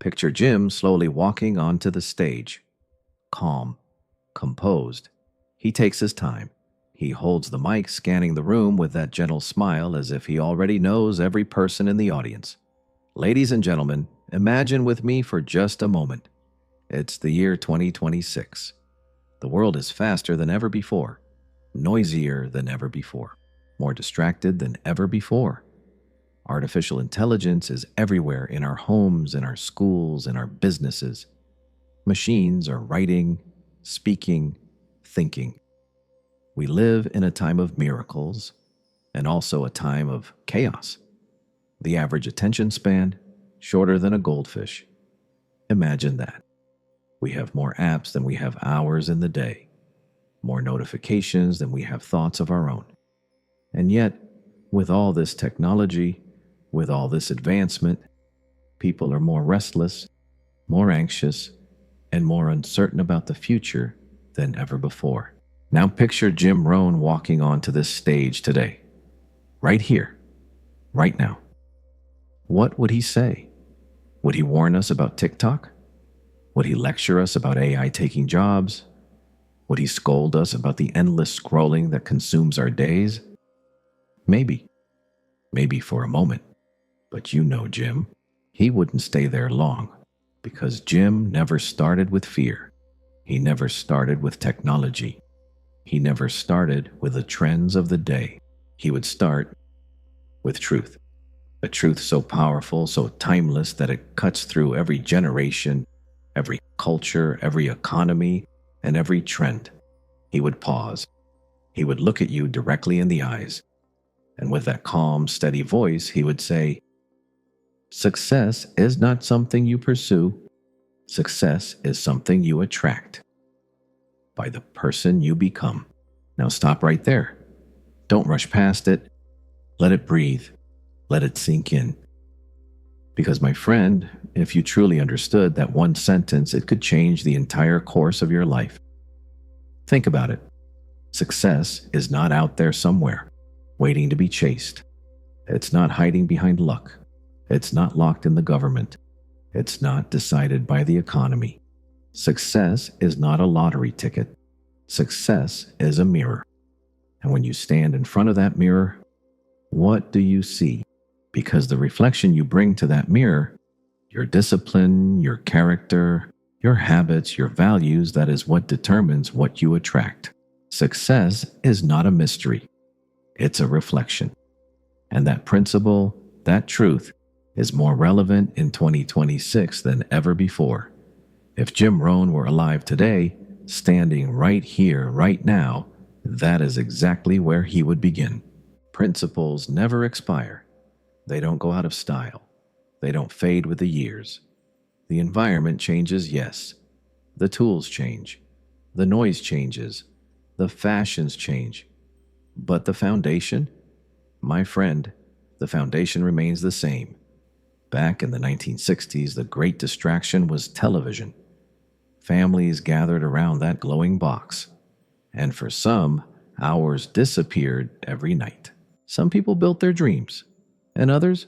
Picture Jim slowly walking onto the stage, calm, composed. He takes his time. He holds the mic, scanning the room with that gentle smile as if he already knows every person in the audience. Ladies and gentlemen, imagine with me for just a moment. It's the year 2026. The world is faster than ever before, noisier than ever before, more distracted than ever before. Artificial intelligence is everywhere in our homes, in our schools, in our businesses. Machines are writing, speaking, thinking. We live in a time of miracles and also a time of chaos. The average attention span, shorter than a goldfish. Imagine that. We have more apps than we have hours in the day, more notifications than we have thoughts of our own. And yet, with all this technology, with all this advancement, people are more restless, more anxious, and more uncertain about the future than ever before. Now picture Jim Rohn walking onto this stage today, right here, right now. What would he say? Would he warn us about TikTok? Would he lecture us about AI taking jobs? Would he scold us about the endless scrolling that consumes our days? Maybe. Maybe for a moment. But you know Jim. He wouldn't stay there long, because Jim never started with fear. He never started with technology. He never started with the trends of the day. He would start with truth. A truth so powerful, so timeless that it cuts through every generation, every culture, every economy, and every trend. He would pause. He would look at you directly in the eyes. And with that calm, steady voice, he would say, "Success is not something you pursue. Success is something you attract by the person you become." Now stop right there. Don't rush past it. Let it breathe. Let it sink in. Because, my friend, if you truly understood that one sentence, it could change the entire course of your life. Think about it. Success is not out there somewhere, waiting to be chased. It's not hiding behind luck. It's not locked in the government. It's not decided by the economy. Success is not a lottery ticket. Success is a mirror. And when you stand in front of that mirror, what do you see? Because the reflection you bring to that mirror, your discipline, your character, your habits, your values, that is what determines what you attract. Success is not a mystery. It's a reflection. And that principle, that truth, is more relevant in 2026 than ever before. If Jim Rohn were alive today, standing right here, right now, that is exactly where he would begin. Principles never expire. They don't go out of style. They don't fade with the years. The environment changes, yes. The tools change. The noise changes. The fashions change. But the foundation? My friend, the foundation remains the same. Back in the 1960s, the great distraction was television. Families gathered around that glowing box. And for some, hours disappeared every night. Some people built their dreams. And others?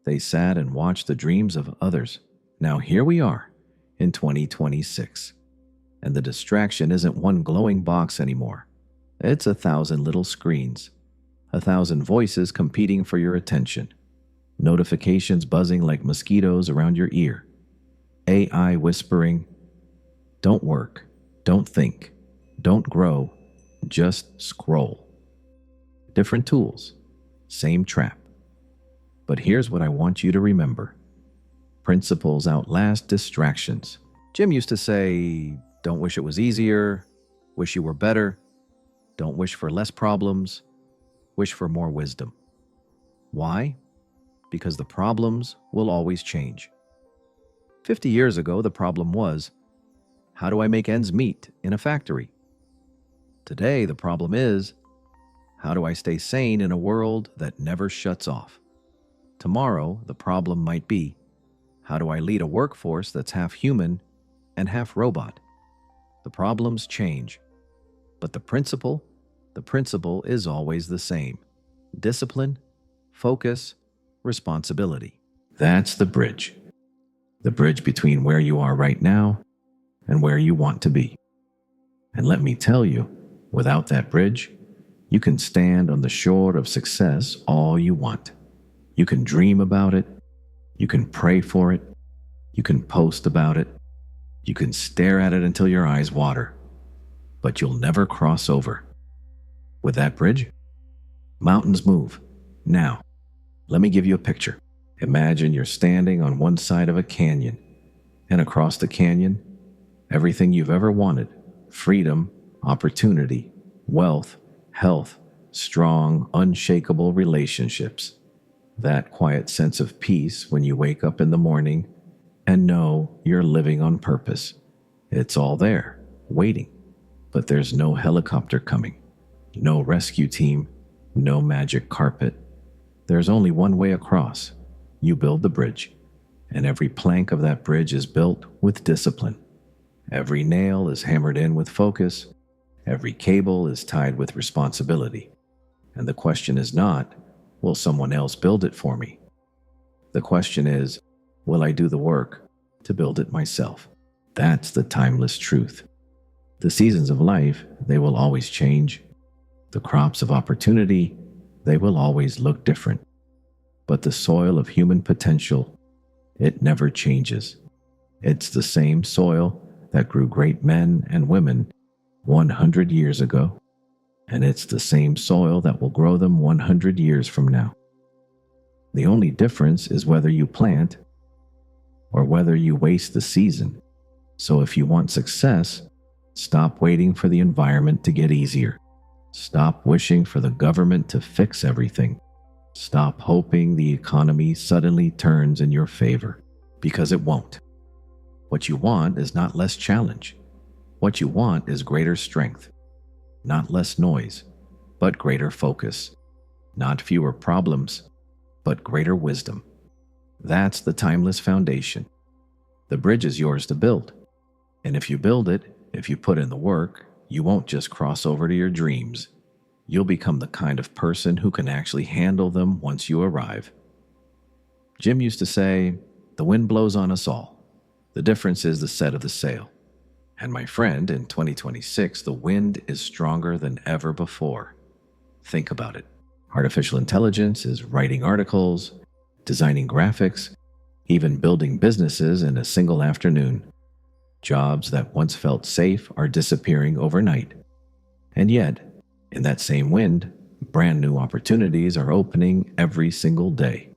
They sat and watched the dreams of others. Now here we are, in 2026. And the distraction isn't one glowing box anymore. It's 1,000 little screens. 1,000 voices competing for your attention. Notifications buzzing like mosquitoes around your ear. AI whispering, "Don't work, don't think, don't grow, just scroll." Different tools, same trap. But here's what I want you to remember. Principles outlast distractions. Jim used to say, don't wish it was easier, wish you were better. Don't wish for less problems, wish for more wisdom. Why? Because the problems will always change. 50 years ago, the problem was, how do I make ends meet in a factory? Today, the problem is, how do I stay sane in a world that never shuts off? Tomorrow, the problem might be, how do I lead a workforce that's half human and half robot? The problems change, but the principle is always the same. Discipline, focus, responsibility. That's the bridge. the bridge between where you are right now and where you want to be. And let me tell you, without that bridge, you can stand on the shore of success all you want. You can dream about it. You can pray for it. You can post about it. You can stare at it until your eyes water. But you'll never cross over. With that bridge, mountains move. Now, let me give you a picture. Imagine you're standing on one side of a canyon, and across the canyon, everything you've ever wanted: freedom, opportunity, wealth, health, strong, unshakable relationships. That quiet sense of peace when you wake up in the morning and know you're living on purpose. It's all there, waiting. But there's no helicopter coming, no rescue team, no magic carpet. There's only one way across. You build the bridge, and every plank of that bridge is built with discipline. Every nail is hammered in with focus. Every cable is tied with responsibility. And the question is not, will someone else build it for me? The question is, will I do the work to build it myself? That's the timeless truth. The seasons of life, they will always change. The crops of opportunity, they will always look different. But the soil of human potential, it never changes. It's the same soil that grew great men and women 100 years ago, and it's the same soil that will grow them 100 years from now. The only difference is whether you plant or whether you waste the season. So if you want success, stop waiting for the environment to get easier. Stop wishing for the government to fix everything. Stop hoping the economy suddenly turns in your favor, because it won't. What you want is not less challenge. What you want is greater strength. Not less noise, but greater focus. Not fewer problems, but greater wisdom. That's the timeless foundation. The bridge is yours to build. And if you build it, if you put in the work, you won't just cross over to your dreams. You'll become the kind of person who can actually handle them once you arrive. Jim used to say, "The wind blows on us all. The difference is the set of the sail." And my friend, in 2026, the wind is stronger than ever before. Think about it. Artificial intelligence is writing articles, designing graphics, even building businesses in a single afternoon. Jobs that once felt safe are disappearing overnight. And yet, in that same wind, brand new opportunities are opening every single day.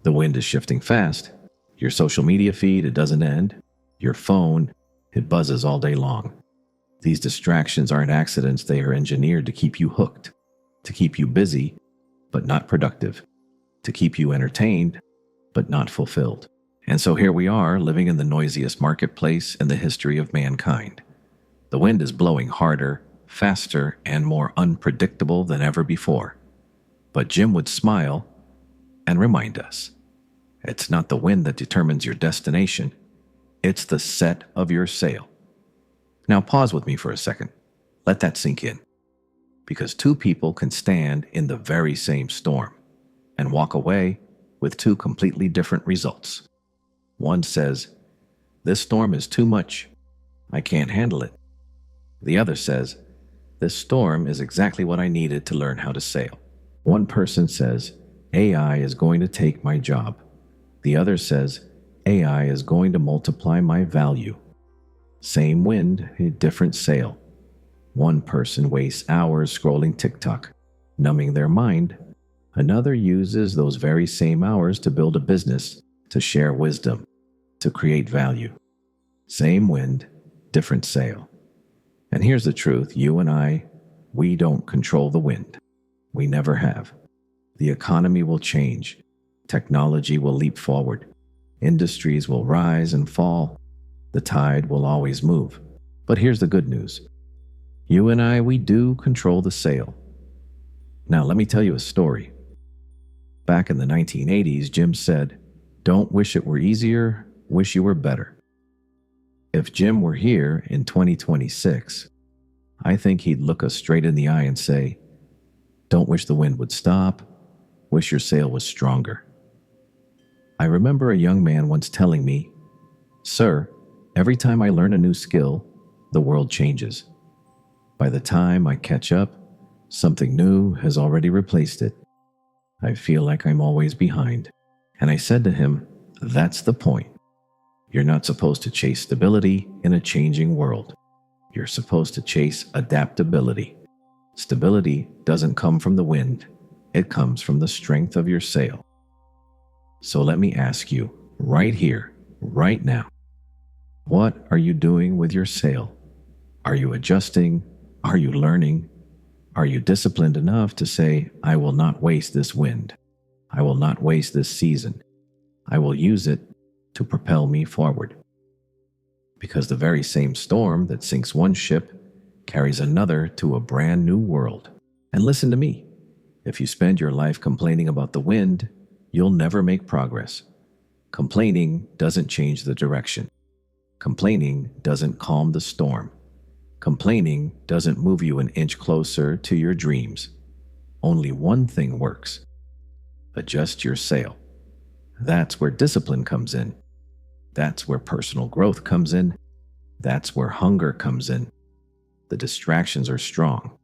The wind is shifting fast. Your social media feed, it doesn't end. Your phone, it buzzes all day long. These distractions aren't accidents. They are engineered to keep you hooked, to keep you busy, but not productive, to keep you entertained, but not fulfilled. And so here we are, living in the noisiest marketplace in the history of mankind. The wind is blowing harder, faster, and more unpredictable than ever before. But Jim would smile and remind us, it's not the wind that determines your destination, it's the set of your sail. Now pause with me for a second. Let that sink in. Because two people can stand in the very same storm and walk away with two completely different results. One says, "This storm is too much. I can't handle it." The other says, "This storm is exactly what I needed to learn how to sail." One person says, "AI is going to take my job." The other says, "AI is going to multiply my value." Same wind, a different sail. One person wastes hours scrolling TikTok, numbing their mind. Another uses those very same hours to build a business, to share wisdom, to create value. Same wind, different sail. And here's the truth, you and I, we don't control the wind. We never have. The economy will change. Technology will leap forward. Industries will rise and fall. The tide will always move. But here's the good news. You and I, we do control the sail. Now, let me tell you a story. Back in the 1980s, Jim said, "Don't wish it were easier, wish you were better." If Jim were here in 2026, I think he'd look us straight in the eye and say, "Don't wish the wind would stop, wish your sail was stronger." I remember a young man once telling me, "Sir, every time I learn a new skill, the world changes. By the time I catch up, something new has already replaced it. I feel like I'm always behind." And I said to him, "That's the point. You're not supposed to chase stability in a changing world. You're supposed to chase adaptability. Stability doesn't come from the wind. It comes from the strength of your sail." So let me ask you, right here, right now, what are you doing with your sail? Are you adjusting? Are you learning? Are you disciplined enough to say, "I will not waste this wind. I will not waste this season. I will use it to propel me forward"? Because the very same storm that sinks one ship carries another to a brand new world. And listen to me, if you spend your life complaining about the wind, you'll never make progress. Complaining doesn't change the direction. Complaining doesn't calm the storm. Complaining doesn't move you an inch closer to your dreams. Only one thing works: adjust your sail. That's where discipline comes in. That's where personal growth comes in. That's where hunger comes in. The distractions are strong,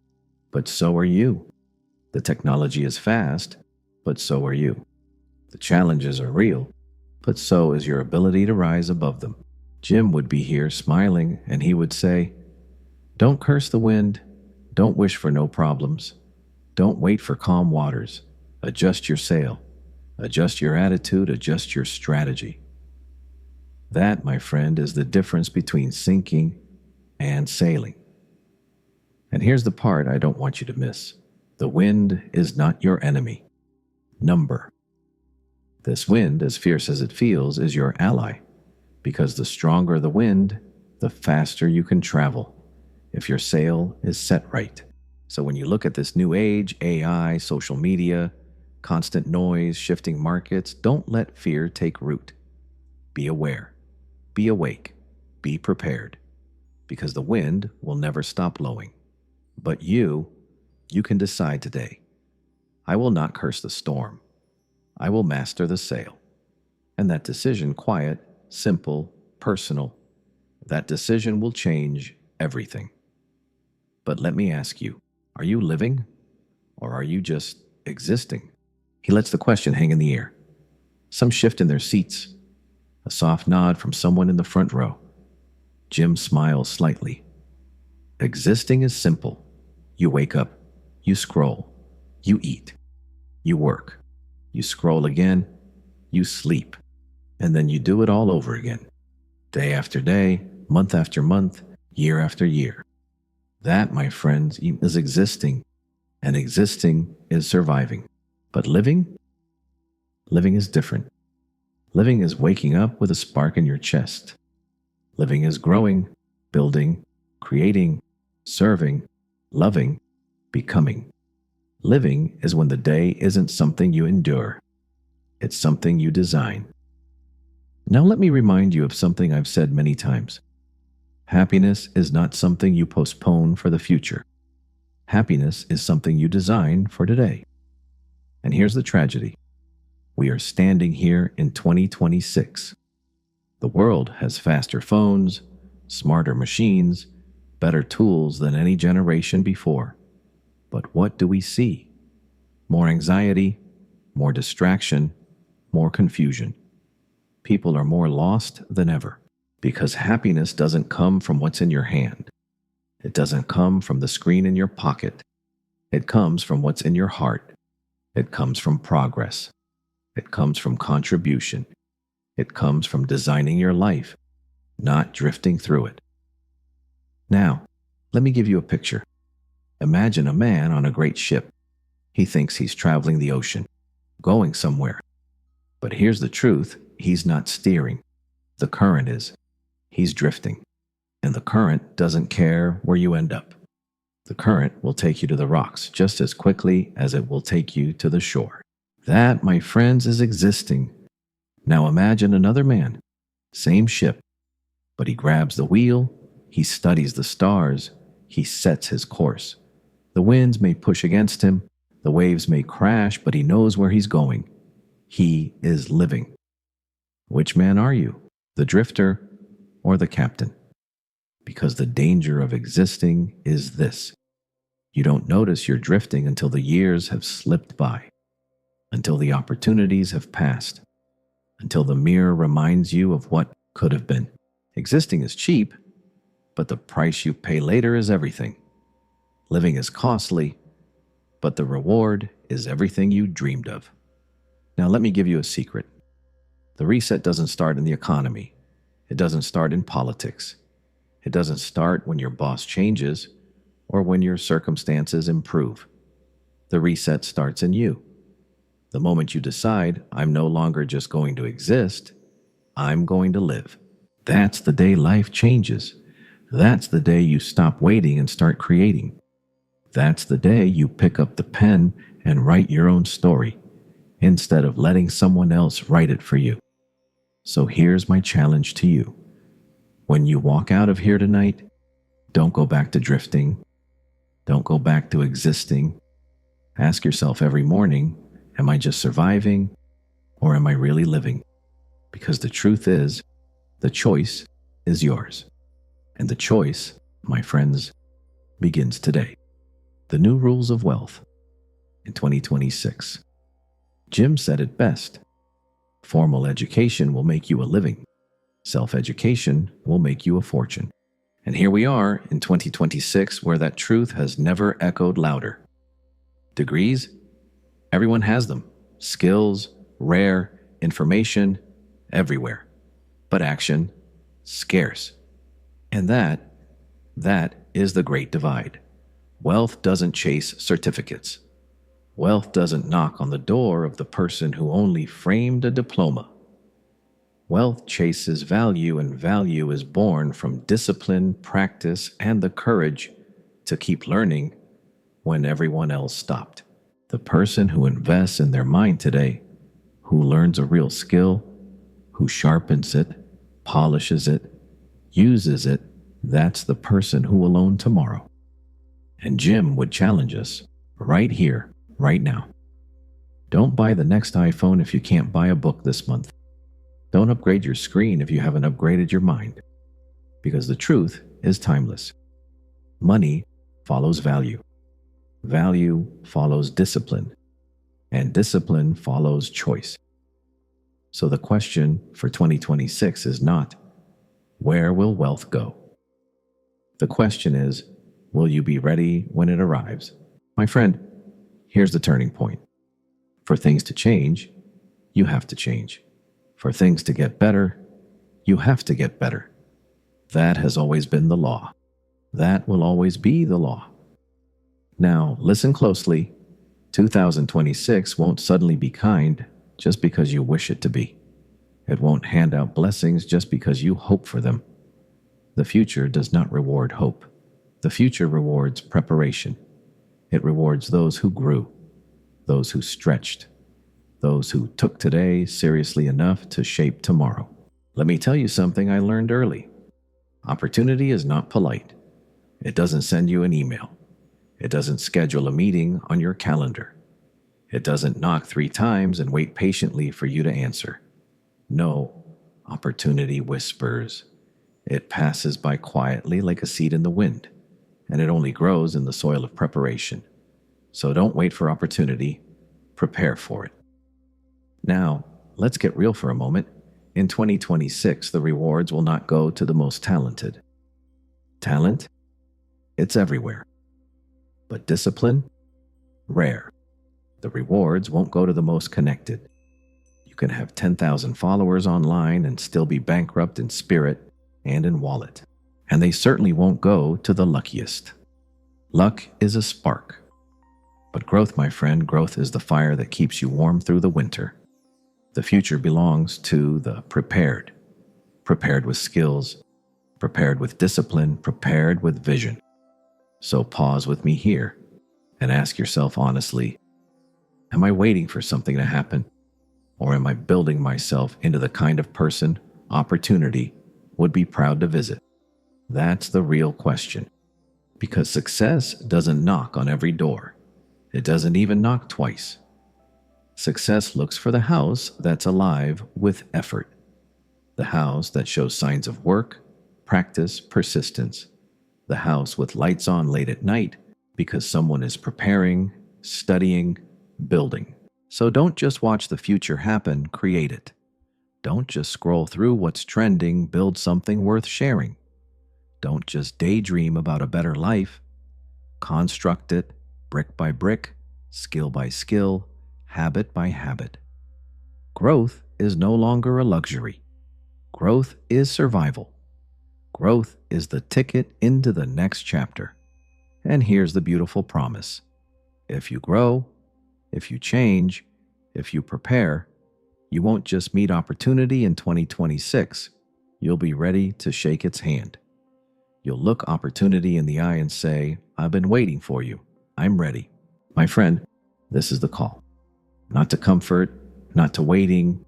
but so are you. The technology is fast, but so are you. The challenges are real, but so is your ability to rise above them. Jim would be here smiling, and he would say, "Don't curse the wind. Don't wish for no problems. Don't wait for calm waters. Adjust your sail. Adjust your attitude. Adjust your strategy." That, my friend, is the difference between sinking and sailing. And here's the part I don't want you to miss. The wind is not your enemy. Number. This wind, as fierce as it feels, is your ally, because the stronger the wind, the faster you can travel, if your sail is set right. So when you look at this new age, AI, social media, constant noise, shifting markets, don't let fear take root. Be aware. Be awake. Be prepared. Because the wind will never stop blowing. But you can decide today. I will not curse the storm. I will master the sail. And that decision, quiet, simple, personal, that decision will change everything. But let me ask you, are you living or are you just existing? He lets the question hang in the air. Some shift in their seats. A soft nod from someone in the front row. Jim smiles slightly. Existing is simple. You wake up. You scroll. You eat. You work. You scroll again. You sleep. And then you do it all over again. Day after day, month after month, year after year. That, my friends, is existing. And existing is surviving. But living? Living is different. Living is waking up with a spark in your chest. Living is growing, building, creating, serving, loving, becoming. Living is when the day isn't something you endure. It's something you design. Now let me remind you of something I've said many times. Happiness is not something you postpone for the future. Happiness is something you design for today. And here's the tragedy. We are standing here in 2026. The world has faster phones, smarter machines, better tools than any generation before. But what do we see? More anxiety, more distraction, more confusion. People are more lost than ever because happiness doesn't come from what's in your hand. It doesn't come from the screen in your pocket. It comes from what's in your heart. It comes from progress. It comes from contribution. It comes from designing your life, not drifting through it. Now, let me give you a picture. Imagine a man on a great ship. He thinks he's traveling the ocean, going somewhere. But here's the truth, he's not steering. The current is. He's drifting. And the current doesn't care where you end up. The current will take you to the rocks just as quickly as it will take you to the shore. That, my friends, is existing. Now imagine another man, same ship, but he grabs the wheel, he studies the stars, he sets his course. The winds may push against him, the waves may crash, but he knows where he's going. He is living. Which man are you, the drifter or the captain? Because the danger of existing is this: you don't notice you're drifting until the years have slipped by, until the opportunities have passed, until the mirror reminds you of what could have been. Existing is cheap, but the price you pay later is everything. Living is costly, but the reward is everything you dreamed of. Now, let me give you a secret. The reset doesn't start in the economy. It doesn't start in politics. It doesn't start when your boss changes or when your circumstances improve. The reset starts in you. The moment you decide, I'm no longer just going to exist, I'm going to live. That's the day life changes. That's the day you stop waiting and start creating. That's the day you pick up the pen and write your own story, instead of letting someone else write it for you. So here's my challenge to you. When you walk out of here tonight, don't go back to drifting. Don't go back to existing. Ask yourself every morning, am I just surviving or am I really living? Because the truth is, the choice is yours. And the choice, my friends, begins today. The new rules of wealth in 2026. Jim said it best. Formal education will make you a living. Self-education will make you a fortune. And here we are in 2026, where that truth has never echoed louder. Degrees? Everyone has them. Skills, rare, information, everywhere. But action? Scarce. And that is the great divide. Wealth doesn't chase certificates. Wealth doesn't knock on the door of the person who only framed a diploma. Wealth chases value, and value is born from discipline, practice, and the courage to keep learning when everyone else stopped. The person who invests in their mind today, who learns a real skill, who sharpens it, polishes it, uses it, that's the person who will own tomorrow. And Jim would challenge us right here, right now. Don't buy the next iPhone if you can't buy a book this month. Don't upgrade your screen if you haven't upgraded your mind. Because the truth is timeless. Money follows value. Value follows discipline. And discipline follows choice. So the question for 2026 is not, where will wealth go? The question is, will you be ready when it arrives? My friend, here's the turning point. For things to change, you have to change. For things to get better, you have to get better. That has always been the law. That will always be the law. Now, listen closely. 2026 won't suddenly be kind just because you wish it to be. It won't hand out blessings just because you hope for them. The future does not reward hope. The future rewards preparation. It rewards those who grew, those who stretched, those who took today seriously enough to shape tomorrow. Let me tell you something I learned early. Opportunity is not polite. It doesn't send you an email. It doesn't schedule a meeting on your calendar. It doesn't knock 3 times and wait patiently for you to answer. No, opportunity whispers. It passes by quietly like a seed in the wind, and it only grows in the soil of preparation. So don't wait for opportunity. Prepare for it. Now, let's get real for a moment. In 2026, the rewards will not go to the most talented. Talent? It's everywhere. But discipline? Rare. The rewards won't go to the most connected. You can have 10,000 followers online and still be bankrupt in spirit and in wallet. And they certainly won't go to the luckiest. Luck is a spark. But growth, my friend, growth is the fire that keeps you warm through the winter. The future belongs to the prepared. Prepared with skills, prepared with discipline, prepared with vision. So pause with me here and ask yourself honestly, am I waiting for something to happen? Or am I building myself into the kind of person opportunity would be proud to visit? That's the real question. Because success doesn't knock on every door. It doesn't even knock twice. Success looks for the house that's alive with effort. The house that shows signs of work, practice, persistence. The house with lights on late at night because someone is preparing, studying, building. So don't just watch the future happen, create it. Don't just scroll through what's trending, build something worth sharing. Don't just daydream about a better life. Construct it brick by brick, skill by skill, habit by habit. Growth is no longer a luxury. Growth is survival. Growth is the ticket into the next chapter. And here's the beautiful promise. If you grow, if you change, if you prepare, you won't just meet opportunity in 2026. You'll be ready to shake its hand. You'll look opportunity in the eye and say, I've been waiting for you. I'm ready. My friend, this is the call. Not to comfort, not to waiting,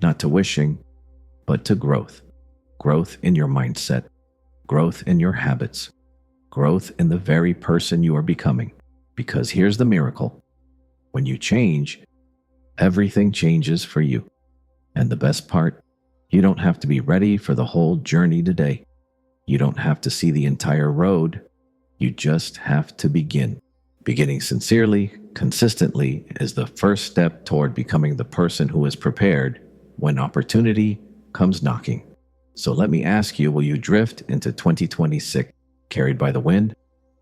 not to wishing, but to growth. Growth in your mindset, growth in your habits, growth in the very person you are becoming. Because here's the miracle. When you change, everything changes for you. And the best part, you don't have to be ready for the whole journey today. You don't have to see the entire road. You just have to begin. Beginning sincerely, consistently, is the first step toward becoming the person who is prepared when opportunity comes knocking. So let me ask you, will you drift into 2026 carried by the wind,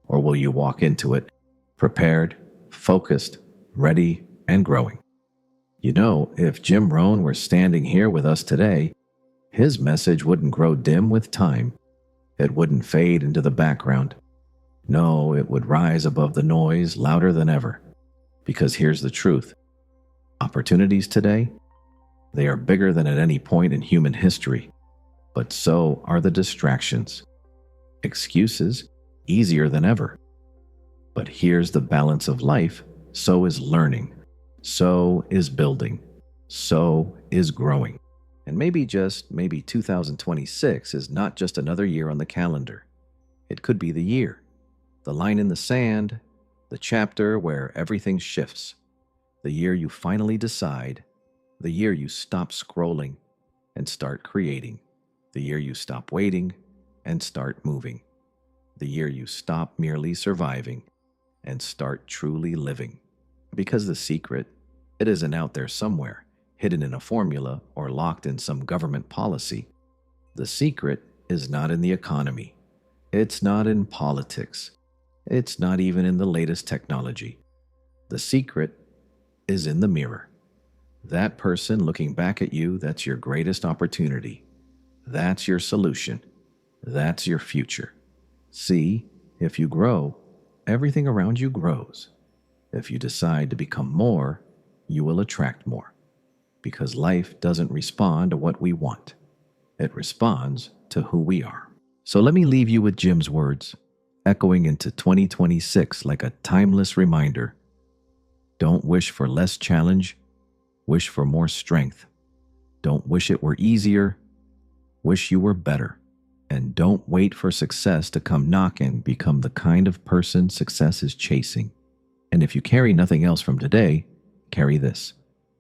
or will you walk into it prepared, focused, ready, and growing? You know, if Jim Rohn were standing here with us today, his message wouldn't grow dim with time. It wouldn't fade into the background. No, it would rise above the noise louder than ever. Because here's the truth. Opportunities today, they are bigger than at any point in human history. But so are the distractions. Excuses, easier than ever. But here's the balance of life. So is learning. So is building. So is growing. And maybe 2026 is not just another year on the calendar. It could be the year. The line in the sand, the chapter where everything shifts. The year you finally decide. The year you stop scrolling and start creating. The year you stop waiting and start moving. The year you stop merely surviving and start truly living. Because the secret, it isn't out there somewhere, hidden in a formula or locked in some government policy. The secret is not in the economy. It's not in politics. It's not even in the latest technology. The secret is in the mirror. That person looking back at you, that's your greatest opportunity. That's your solution. That's your future. See, if you grow, everything around you grows. If you decide to become more, you will attract more. Because life doesn't respond to what we want. It responds to who we are. So let me leave you with Jim's words, echoing into 2026 like a timeless reminder. Don't wish for less challenge. Wish for more strength. Don't wish it were easier. Wish you were better. And don't wait for success to come knocking. Become the kind of person success is chasing. And if you carry nothing else from today, carry this.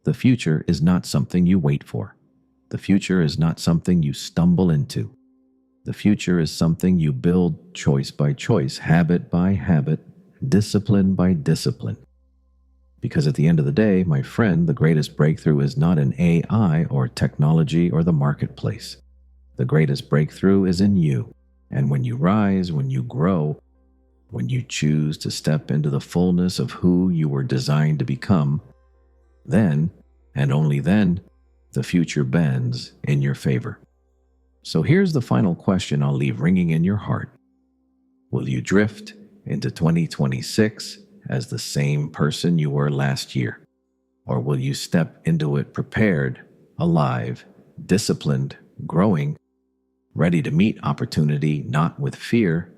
The future is not something you wait for. The future is not something you stumble into. The future is something you build choice by choice, habit by habit, discipline by discipline. Because at the end of the day, my friend, the greatest breakthrough is not in AI or technology or the marketplace. The greatest breakthrough is in you. And when you rise, when you grow, when you choose to step into the fullness of who you were designed to become, then, and only then, the future bends in your favor. So here's the final question I'll leave ringing in your heart. Will you drift into 2026 as the same person you were last year? Or will you step into it prepared, alive, disciplined, growing, ready to meet opportunity not with fear,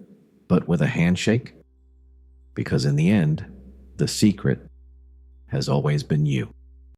but with a handshake? Because in the end, the secret has always been you.